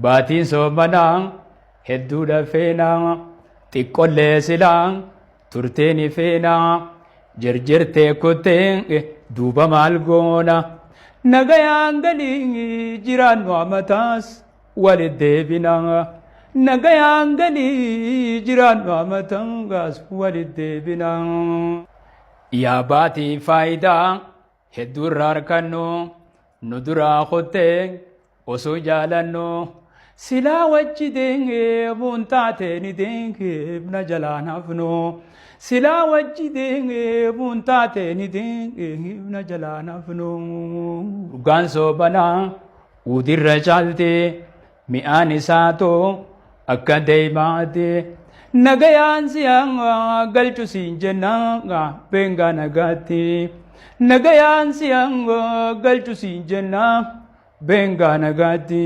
baatiin soomanaa hedduudha feenaa xiqqollee silaa turteen feenaa jirjirtee kuttee duuba maal goona nagayaan galii jiraannu amataas walit deebinaa nagayaan galii jiraannu amataas walit deebinaa yaa baatii faayidaa hedduurraa harkannu nu duraa kuttee osoo jaalannu silaa wajji deemuun taateen deemna jalaan hafnu silaa wajji deemuun taateen deemna jalaan hafnu dhugaan soobanaa udirra caalte mi'aan isaatoo akka deemaate nagayaan siyaan galchu siin jennaa beengaa nagaatti nagayaan siyaan galchu siin jennaa beengaa nagaatti.